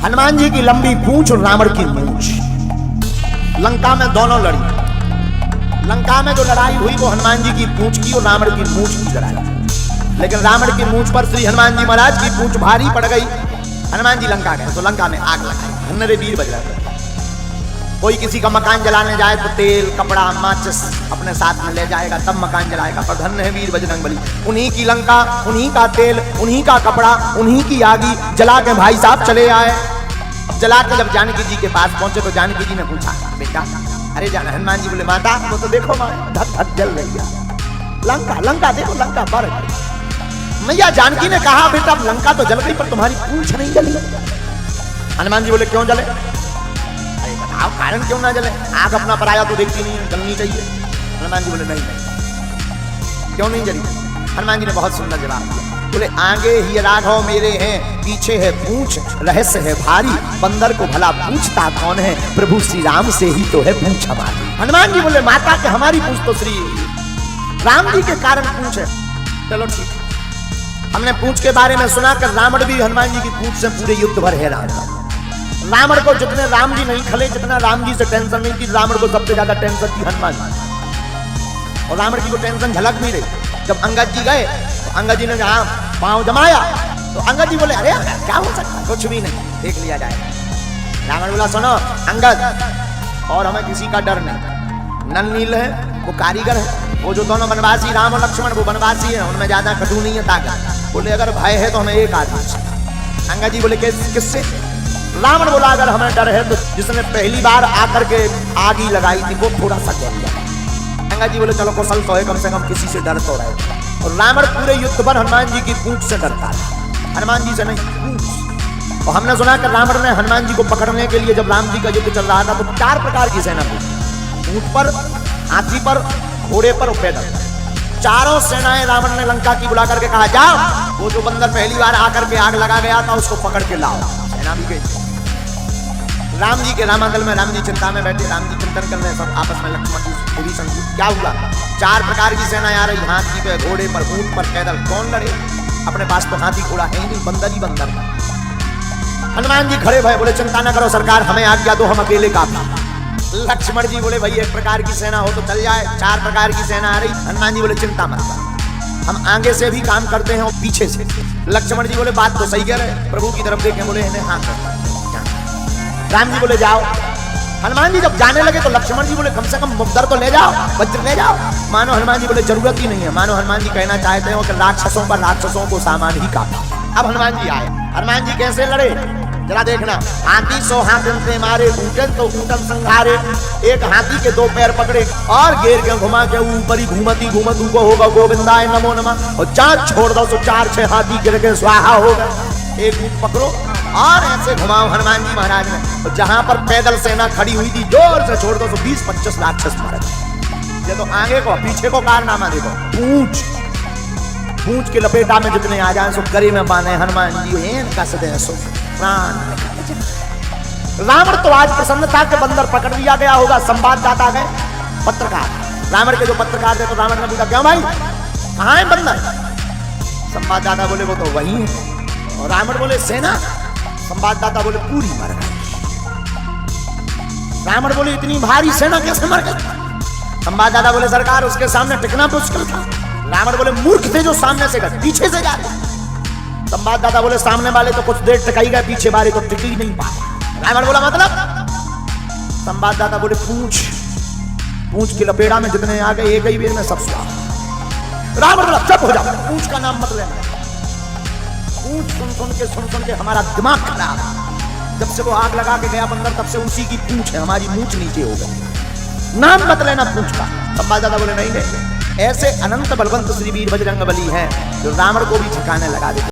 हनुमान जी की लंबी पूंछ और रावण की मूंछ। लंका में दोनों लड़ी। लंका में जो लड़ाई हुई वो हनुमान जी की पूंछ की और रावण की मूंछ की लड़ाई। लेकिन रावण की मूंछ पर श्री हनुमान जी महाराज की पूंछ भारी पड़ गई। हनुमान जी लंका गए तो लंका में आग लगाई। धन्य वीर बजरंग। कोई किसी का मकान जलाने जाए तो तेल कपड़ा माचिस अपने साथ में ले जाएगा तब मकान जलाएगा। पर धन्य है वीर बजरंग बली। उन्हीं की लंका, उन्हीं का तेल, उन्हीं का कपड़ा, उन्हीं की आगी जला के भाई साहब चले आए। अब जला के जब जानकी जी के पास पहुंचे तो जानकी जी ने पूछा, बेटा अरे जाना। हनुमान जी बोले, माता वो तो देखो माँ धक धक जल रही है लंका। लंका देखो लंका बढ़ गई। मैया जानकी ने कहा, बेटा लंका तो जल गई पर तुम्हारी पूंछ नहीं जली। हनुमान जी बोले, क्यों जले? आप कारण क्यों ना जले? आग अपना पराया तो देखती नहीं है, जलनी चाहिए। हनुमान जी बोले, नहीं क्यों नहीं जली? हनुमान जी ने बहुत सुंदर जवाब दिया। बोले, आगे ही राघव मेरे हैं, पीछे है पूंछ, रहस्य है भारी। बंदर को भला पूछता कौन है, प्रभु श्री राम से ही तो है पूंछ हमारी। हनुमान जी बोले, माता के हमारी पूंछ तो श्री राम जी के कारण पूंछ है। चलो ठीक है। हमने पूंछ के बारे में सुना कर रावण भी हनुमान जी की पूंछ से पूरे युद्ध भर हैरान था। रावण को जितने राम जी नहीं खले, जितना राम जी से टेंशन नहीं थी, रावण को सबसे ज्यादा टेंशन थी हनुमान जी। और रावण जी को टेंशन झलक नहीं रही। जब अंगद जी गए तो अंगद जी ने जहां पांव जमाया तो अंगद जी बोले, अरे क्या हो सकता, कुछ भी नहीं, देख लिया जाए। रावण बोला, सुनो अंगद, और हमें किसी का डर नहीं। नल नील है वो कारीगर है, वो जो दोनों वनवासी राम और लक्ष्मण वो वनवासी है, उनमें ज्यादा कटु नहीं है ताकत। बोले, अगर भय है तो हमें एक आदमी से। अंगद जी बोले, किससे? रावण बोला, अगर हमें डर है तो जिसने पहली बार आकर के आगी लगाई थी वो थोड़ा सा जल गया। अंगद जी बोले, चलो कुशल तो है, कम से कम किसी से डर तो रहे। और रावण पूरे युद्ध पर हनुमान जी की पूंछ से डरता था, हनुमान जी से नहीं, पूंछ। और हमने सुना कि रावण ने हनुमान जी को पकड़ने के लिए जब राम जी का युद्ध चल रहा था तो 4 प्रकार की सेना थी, ऊंट पर, हाथी पर, घोड़े पर और पैदल। चारों सेनाएं रावण ने लंका की बुला करके कहा, जाओ वो जो बंदर पहली बार आकर के आग लगा गया था उसको पकड़ के लाओ। सेना भी गई। राम जी के रामांगल में राम जी चिंता में बैठे, राम जी चिंतन कर रहे, सब आपस में लक्ष्मण जी विभीषण जी। क्या हुआ? 4 प्रकार की सेना आ रही, हाथी पे, घोड़े पर, ऊंट पर, पैदल। कौन लड़े? अपने पास तो हाथी घोड़ा है नहीं, बंदर ही बंदर। हनुमान जी खड़े भय, बोले, चिंता न करो सरकार, हमें आज्ञा दो, हम अकेले काफी। लक्ष्मण जी बोले, भाई 1 प्रकार की सेना हो तो चल जाए, 4 प्रकार की सेना आ रही। हनुमान जी बोले, चिंता मत करो, हम आगे से भी काम करते हैं और पीछे से। लक्ष्मण जी बोले, बात तो सही कह रहे, प्रभु की तरफ देखें, बोले इन्हें हाँ कर। राम जी बोले, जाओ। हनुमान जी जब जाने लगे तो लक्ष्मण जी बोले, कम से कम मुद्दर तो ले जाओ, वज्र ले जाओ। मानो हनुमान जी बोले, जरूरत ही नहीं है। मानो हनुमान जी कहना चाहते हो कि राक्षसों पर राक्षसों को सामान ही काफी। अब हनुमान जी आए। हनुमान जी कैसे लड़े जरा देखना। हाथी 100 हाथन से मारे, ऊंटन तो ऊंटन संघारे। एक हाथी के 2 पैर पकड़े और घेर के घुमा के ऊपर ही घूमती घूमत को होगा गोविंदाय नमो नमः। और 4 छोड़ दो तो 4-6 हाथी गिर के स्वाहा होगा। एक ऊंट पकड़ो और ऐसे घुमाओ हनुमान जी महाराज ने। तो जहां पर पैदल सेना खड़ी हुई थी, जोर से छोड़ दो तो 20-25 राक्षस मारे। ये तो आगे को पीछे को कारनामा देखो। पूंछ के लपेटा में जितने आ जाए सो गले में बांधे हनुमान जी, कस दे सो प्राण। रावण तो आज प्रसन्न था कि बंदर पकड़ लिया गया होगा। संवाददाता गए, पत्रकार, रावण के जो पत्रकार थे, तो रावण ने पूछा, क्यों भाई कहाँ है बंदर? संवाददाता बोले, वो तो वही है। और रावण बोले, सेना? संवाददाता बोले, पूरी मर गई। रावण बोले, इतनी भारी सेना कैसे मर गई? संवाददाता बोले, सरकार उसके सामने टिकना मुश्किल था। रावण बोले, मूर्ख थे जो सामने से गए, पीछे से जा रहे। संवाददाता बोले, सामने वाले तो कुछ देर टिकाई गए, पीछे वाले तो टिक ही नहीं पाए। रावण बोला, मतलब? संवाददाता बोले, पूंछ की लपेड़ा में जितने आ गए एक ही बेर में सब स्वाहा। रावण बोला, चुप हो जाओ, पूंछ का नाम मत लेना। पूंछ सुन के हमारा दिमाग खराब। जब से वो आग लगा के गया बंदर, तब से उसी की पूंछ है, हमारी मूंछ नीचे हो गई। नाम मत लेना पूंछ का। संवाददाता बोले, नहीं। ऐसे अनंत बलवंत श्री वीर बजरंग बली हैं जो रावण को भी ठिकाने लगा देते।